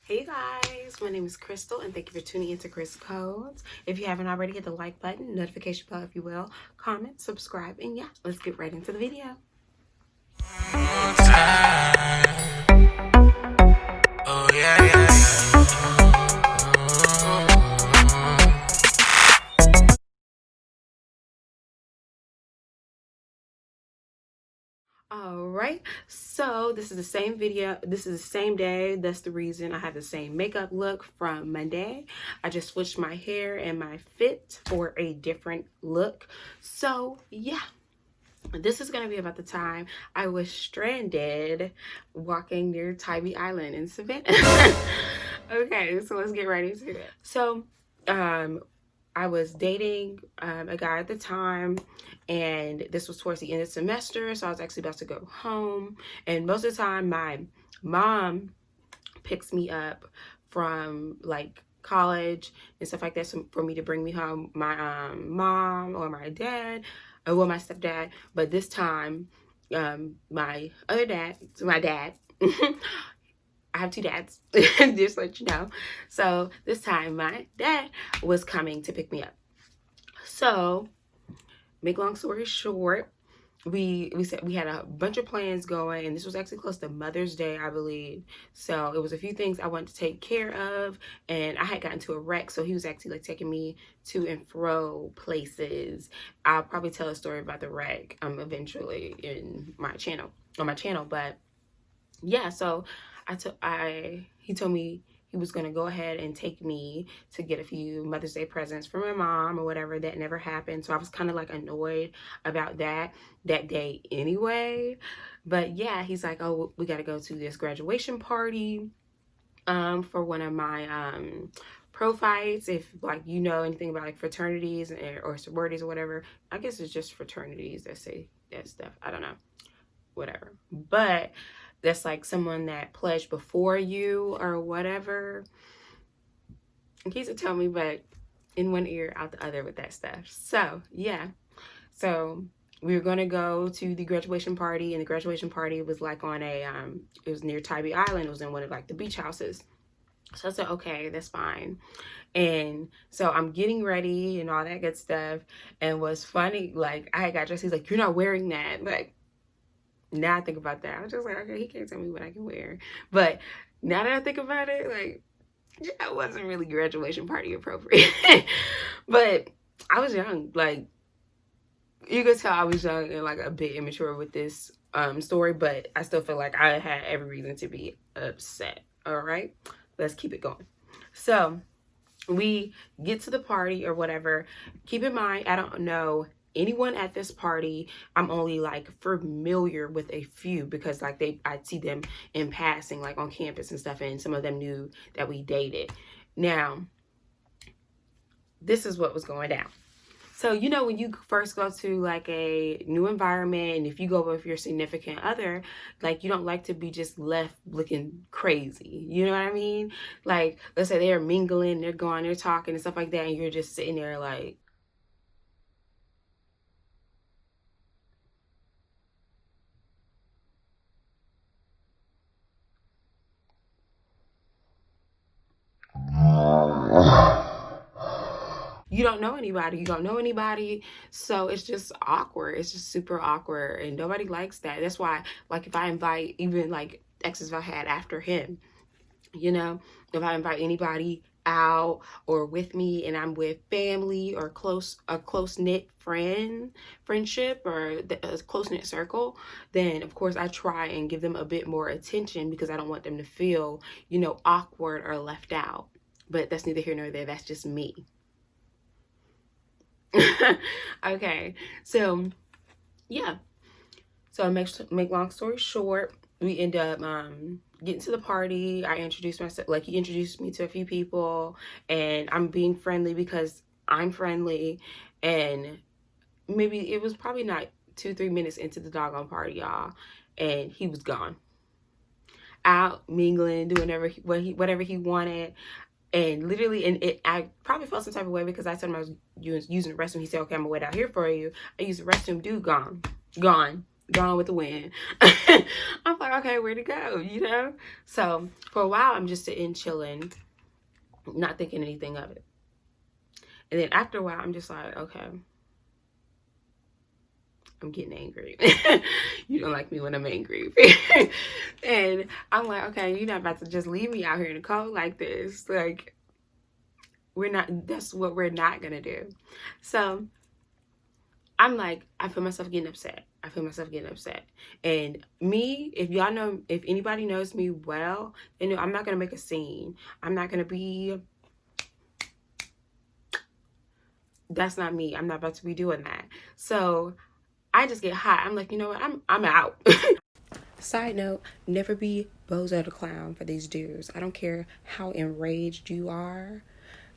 Hey guys, my name is Crystal and thank you for tuning into Chris Codes. If you haven't already, hit the like button, notification bell if you will, comment, subscribe, and yeah, let's get right into the video. Oh yeah. Alright, so this is the same video, this is the same day. That's the reason I have the same makeup look from Monday. I just switched my hair and my fit for a different look. So yeah, this is going to be about the time I was stranded walking near Tybee Island in Savannah. Okay, so let's get right into it. So I was dating a guy at the time, and this was towards the end of the semester, so I was actually about to go home. And most of the time my mom picks me up from like college and stuff like that, so for me to bring me home. My mom or my dad, well, my stepdad, but this time my other dad, so my dad I have two dads, just to let you know. So this time my dad was coming to pick me up. So make long story short, we said we had a bunch of plans going, and this was actually close to Mother's Day, I believe. So it was a few things I wanted to take care of, and I had gotten to a wreck, so he was actually like taking me to and fro places. I'll probably tell a story about the wreck eventually in my channel, but yeah. So he told me he was going to go ahead and take me to get a few Mother's Day presents for my mom or whatever. That never happened. So I was kind of like annoyed about that day anyway. But yeah, he's like, oh, we got to go to this graduation party for one of my pro fights. If like you know anything about like fraternities or sororities or whatever, I guess it's just fraternities that say that stuff. I don't know, whatever. But that's like someone that pledged before you or whatever. In case of tell me, but in one ear, out the other with that stuff. So yeah, so we were going to go to the graduation party, and the graduation party was like on a it was near Tybee Island. It was in one of like the beach houses. So I said, okay, that's fine. And so I'm getting ready and all that good stuff. And what's funny, like I got dressed, he's like, you're not wearing that. Like, now I think about that, I was just like, okay, he can't tell me what I can wear. But now that I think about it, like, yeah, it wasn't really graduation party appropriate. But I was young. Like, you could tell I was young and like a bit immature with this story, but I still feel like I had every reason to be upset. All right, let's keep it going. So we get to the party or whatever. Keep in mind, I don't know anyone at this party. I'm only like familiar with a few because like I'd see them in passing like on campus and stuff, and some of them knew that we dated. Now, this is what was going down. So, you know, when you first go to like a new environment, and if you go with your significant other, like you don't like to be just left looking crazy. You know what I mean? Like, let's say they're mingling, they're going, they're talking and stuff like that, and you're just sitting there like, you don't know anybody, so it's just awkward. It's just super awkward, and nobody likes that. That's why, like, if I invite even like exes I had after him, you know, if I invite anybody out or with me and I'm with family or a close-knit friendship or a close-knit circle, then of course I try and give them a bit more attention because I don't want them to feel, you know, awkward or left out. But that's neither here nor there. That's just me. Okay, so yeah, so make long story short, we end up getting to the party. I introduced myself, like he introduced me to a few people, and I'm being friendly because I'm friendly. And maybe it was probably not 2-3 minutes into the doggone party, y'all, and he was gone, out mingling, doing whatever he wanted. And literally, and I probably felt some type of way because I told him I was using the restroom. He said, okay, I'm gonna wait out here for you. I used the restroom, dude, gone. gone with the wind. I'm like, okay, where'd it go, you know? So for a while, I'm just sitting, chilling, not thinking anything of it. And then after a while, I'm just like, okay, I'm getting angry. You don't like me when I'm angry. And I'm like, okay, you're not about to just leave me out here in the cold like this. Like, that's what we're not gonna do. So I'm like, I feel myself getting upset. And me, if anybody knows me well, they know I'm not gonna make a scene. I'm not gonna be, that's not me. I'm not about to be doing that. So I just get hot. I'm like, you know what? I'm out. Side note, never be Bozo the Clown for these dudes. I don't care how enraged you are.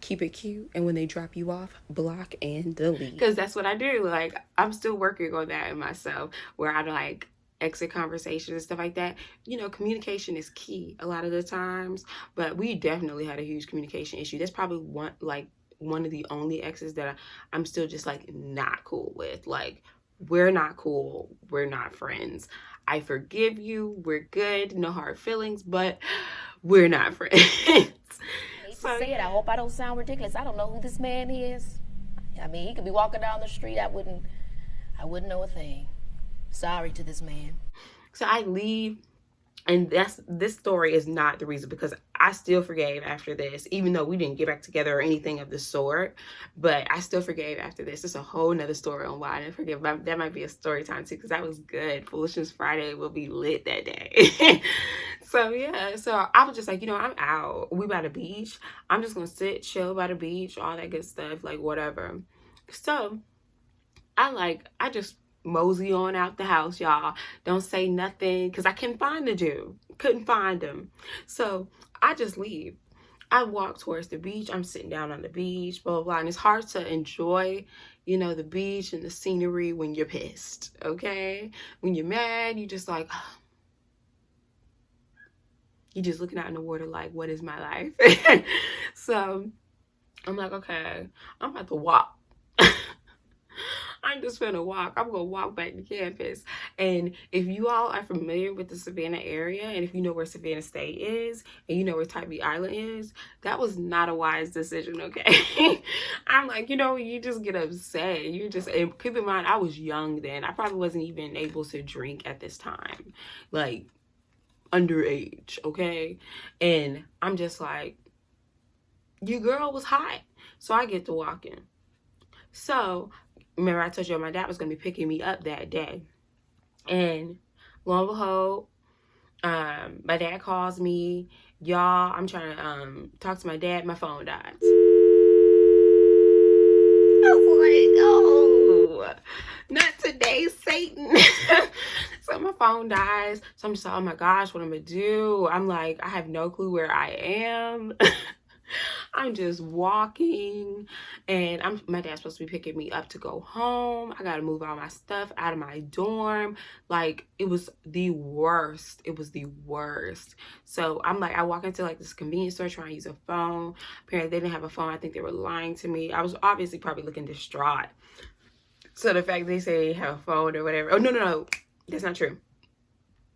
Keep it cute, and when they drop you off, block and delete. Because that's what I do. Like, I'm still working on that in myself, where I like exit conversations and stuff like that. You know, communication is key a lot of the times, but we definitely had a huge communication issue. That's probably one of the only exes that I'm still just like not cool with. Like, we're not cool. We're not friends. I forgive you. We're good. No hard feelings, but we're not friends. Say it. I hope I don't sound ridiculous. I don't know who this man is. I mean, he could be walking down the street. I wouldn't know a thing. Sorry to this man. So I leave, and this story is not the reason, because I still forgave after this, even though we didn't get back together or anything of the sort. But I still forgave after this. It's a whole nother story on why I didn't forgive. That might be a story time too, because that was good. Foolishness Friday will be lit that day. So yeah, so I was just like, you know, I'm out. We by the beach. I'm just gonna sit, chill by the beach, all that good stuff, like whatever. So I just mosey on out the house, y'all. Don't say nothing, because I couldn't find the dude. Couldn't find him. So I just leave. I walk towards the beach. I'm sitting down on the beach, blah, blah, blah. And it's hard to enjoy, you know, the beach and the scenery when you're pissed, okay? When you're mad, you just like, you're just looking out in the water like, what is my life? So I'm like, okay, I'm about to walk. I'm just gonna walk. I'm gonna walk back to campus. And if you all are familiar with the Savannah area, and if you know where Savannah State is, and you know where Tybee Island is, that was not a wise decision, okay? I'm like, you know, you just get upset. And keep in mind, I was young then. I probably wasn't even able to drink at this time. Like, underage, okay? And I'm just like, your girl was hot. So I get to walking. So remember I told you my dad was going to be picking me up that day. And lo and behold, my dad calls me. Y'all, I'm trying to talk to my dad. My phone dies. I was like, oh, not today, Satan. So my phone dies. So I'm just like, oh my gosh, what am I going to do? I'm like, I have no clue where I am. I'm just walking, and my dad's supposed to be picking me up to go home. I gotta move all my stuff out of my dorm. Like, it was the worst. It was the worst. So I'm like, I walk into like this convenience store trying to use a phone. Apparently they didn't have a phone. I think they were lying to me. I was obviously probably looking distraught. So the fact they say they have a phone or whatever. Oh, no. That's not true.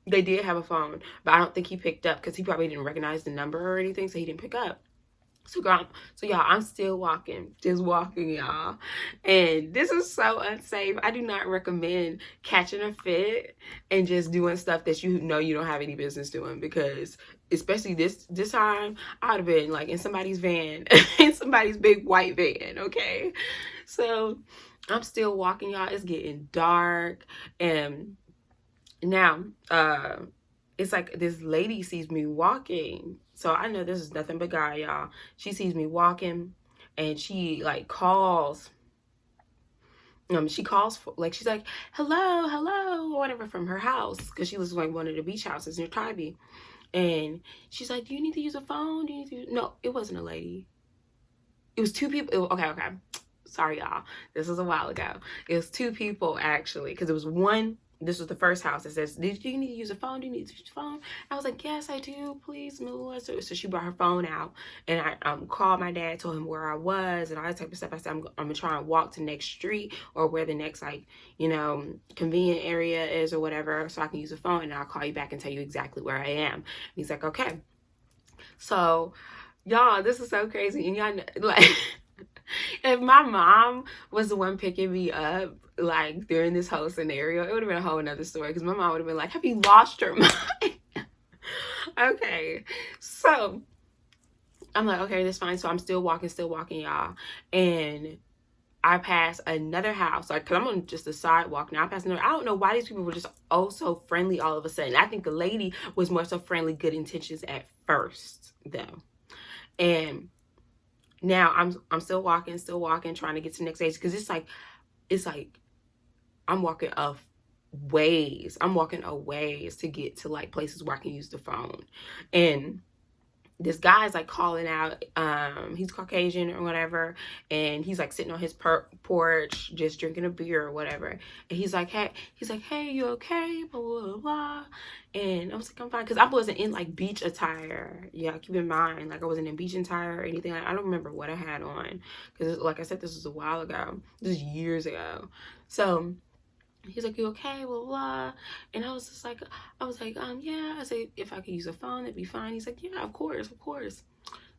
They did have a phone, but I don't think he picked up, because he probably didn't recognize the number or anything, so he didn't pick up. So y'all, I'm still walking, just walking, y'all. And this is so unsafe. I do not recommend catching a fit and just doing stuff that you know you don't have any business doing, because especially this time, I would have been like in somebody's van, in somebody's big white van, okay? So I'm still walking, y'all. It's getting dark, and now it's like this lady sees me walking. So I know this is nothing but God, y'all. She sees me walking, and she like calls. She calls for, like, she's like, hello, or whatever, from her house, because she lives in like one of the beach houses near Tybee. And she's like, do you need to use a phone? No, it wasn't a lady. It was two people. Okay. Sorry, y'all. This was a while ago. It was two people, actually, because it was one this was the first house that says, do you need to use a phone? Do you need to use a phone? I was like, yes, I do, please. So she brought her phone out, and I called my dad, told him where I was and all that type of stuff. I said, I'm gonna try and walk to the next street or where the next, like, you know, convenient area is or whatever, so I can use a phone, and I'll call you back and tell you exactly where I am. And he's like, okay. So y'all, this is so crazy. And y'all, like, if my mom was the one picking me up, like, during this whole scenario, it would have been a whole nother story, because my mom would have been like, have you lost your mind? Okay, so I'm like, okay, that's fine. So I'm still walking, y'all, and I pass another house, like, because I'm on just the sidewalk now. I pass another. I don't know why these people were just oh so friendly all of a sudden. I think the lady was more so friendly, good intentions at first, though. And now I'm still walking, trying to get to the next stage, because it's like I'm walking a ways. I'm walking a ways to get to, like, places where I can use the phone. And this guy's like calling out, he's Caucasian or whatever, and he's like sitting on his porch just drinking a beer or whatever, and he's like, hey, you okay, blah blah blah. And I was like, I'm fine, because I wasn't in like beach attire. Yeah, keep in mind, like, I wasn't in beach attire or anything. I don't remember what I had on, because like I said, this was a while ago, this is years ago. So he's like, you okay, blah, blah. And I was like, yeah. I said, if I could use a phone, that'd be fine. He's like, yeah, of course.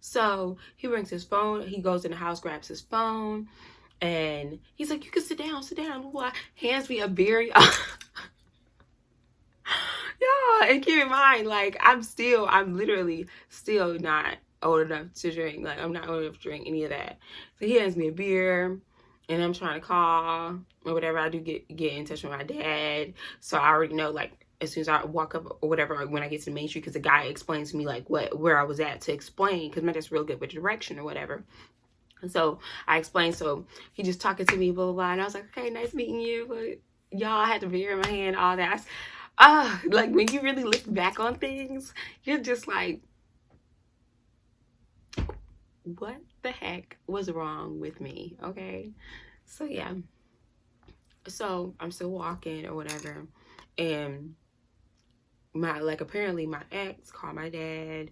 So he brings his phone. He goes in the house, grabs his phone, and he's like, you can sit down, blah, blah. Hands me a beer. Yeah, and keep in mind, like, I'm literally still not old enough to drink. Like, I'm not old enough to drink any of that. So he hands me a beer, and I'm trying to call or whatever. I do get in touch with my dad, so I already know, like, as soon as I walk up or whatever, when I get to the main street, because the guy explains to me, like, where I was at, to explain, because my dad's real good with direction or whatever. And so I explained, so he just talking to me, blah blah blah, and I was like, okay, nice meeting you. But y'all, I had the beer in my hand, all that. Like, when you really look back on things, you're just like, what the heck was wrong with me? Okay, so yeah, so I'm still walking or whatever, and apparently my ex called my dad,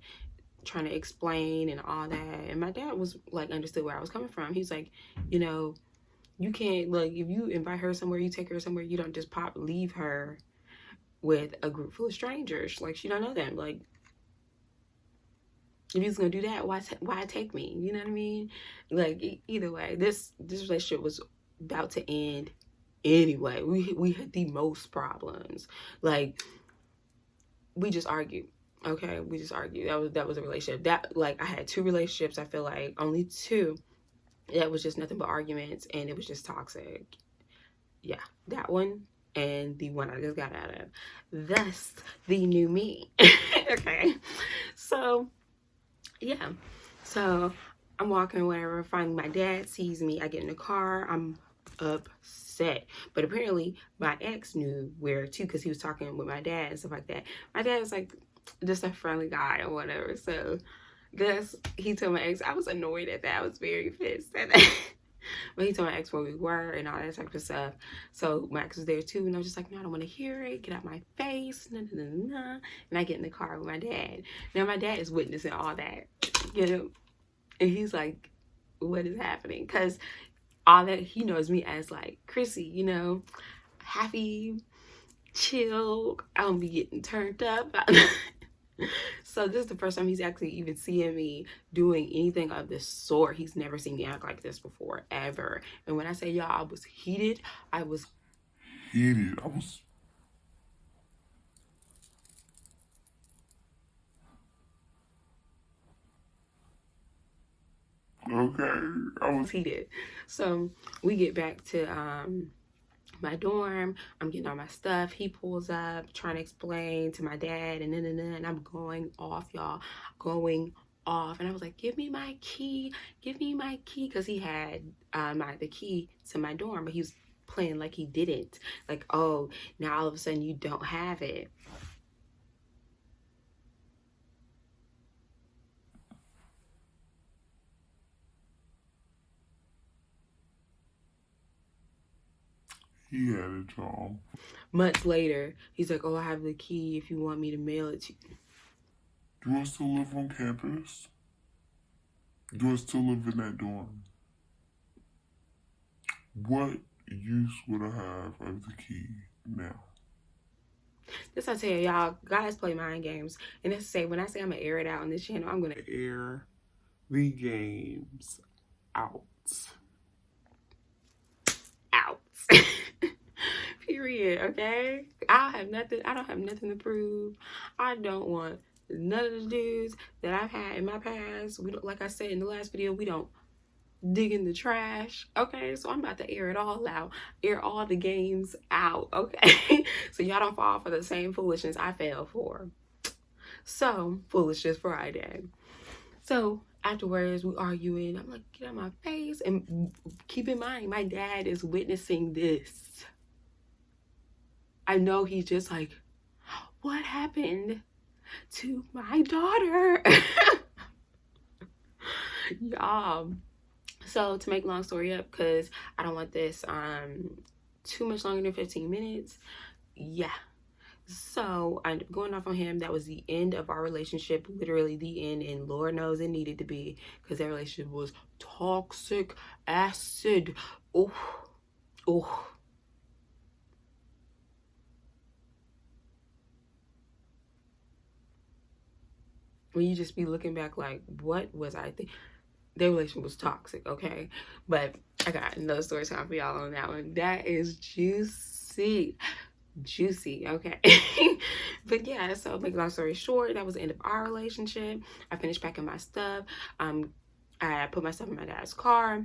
trying to explain and all that, and my dad was like, understood where I was coming from. He's like, you know, you can't, like, if you invite her somewhere, you take her somewhere, you don't just leave her with a group full of strangers, like, she don't know them. Like, if he's gonna do that, why take me? You know what I mean? Like, either way, this relationship was about to end anyway. We had the most problems. Like, we just argued. Okay, we just argued. That was a relationship. That, like, I had 2 relationships, I feel like, only 2. That was just nothing but arguments, and it was just toxic. Yeah, that one and the one I just got out of. Thus, the new me. Okay, so yeah, so I'm walking, whatever. Finally, my dad sees me. I get in the car. I'm upset, but apparently my ex knew where too, because he was talking with my dad and stuff like that. My dad is like just a friendly guy or whatever. So guess he told my ex. I was annoyed at that. I was very pissed at that. But he told my ex where we were and all that type of stuff. So my ex was there too, and I was just like, no, I don't want to hear it. Get out my face. Nah, nah, nah, nah. And I get in the car with my dad. Now my dad is witnessing all that, you know, and he's like, what is happening? Because all that, he knows me as, like, Chrissy, you know, happy, chill. I don't be getting turned up. So this is the first time he's actually even seeing me doing anything of this sort. He's never seen me act like this before, ever. And when I say, y'all, I was heated. I was heated. I was heated. So we get back to my dorm. I'm getting all my stuff. He pulls up, trying to explain to my dad, and I'm going off, y'all, going off. And I was like, give me my key, because he had the key to my dorm, but he was playing like he didn't. Like, oh, now all of a sudden you don't have it. He had a job. Months later, he's like, oh, I have the key if you want me to mail it to you. Do I still live on campus? Do I still live in that dorm? What use would I have of the key now? This I tell y'all, guys play mind games. And that's to say, when I say I'm gonna air it out on this channel, I'm gonna Air the games out. out. Period. Okay. I don't have nothing to prove. I don't want none of the dudes that I've had in my past. We don't, like I said in the last video, we don't dig in the trash. Okay, so I'm about to air it all out, air all the games out. Okay, so y'all don't fall for the same foolishness I fell for. So foolishness Friday. So afterwards we arguing. I'm like, get out of my face. And keep in mind, my dad is witnessing this. I know he's just like, what happened to my daughter? Y'all. So to make long story up, because I don't want this too much longer than 15 minutes. Yeah. So I ended up going off on him. That was the end of our relationship, literally the end, and Lord knows it needed to be, because that relationship was toxic acid. Oh. When you just be looking back like, what was I thinking? Their relationship was toxic, okay? But I got another story time for y'all on that one. That is juicy, okay? But yeah, so make a long story short, that was the end of our relationship. I finished packing my stuff. I put my stuff in my dad's car.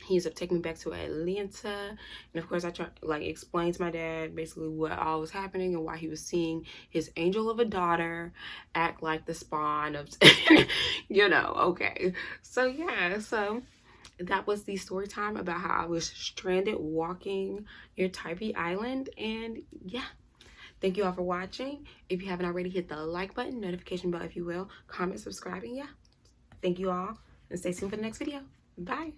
He ends up taking me back to Atlanta, and of course I tried explain to my dad basically what all was happening and why he was seeing his angel of a daughter act like the spawn of you know. Okay, so yeah, so that was the story time about how I was stranded walking near Tybee Island. And yeah, thank you all for watching. If you haven't already, hit the like button, notification bell if you will, comment, subscribe, and yeah, thank you all, and stay tuned for the next video. Bye.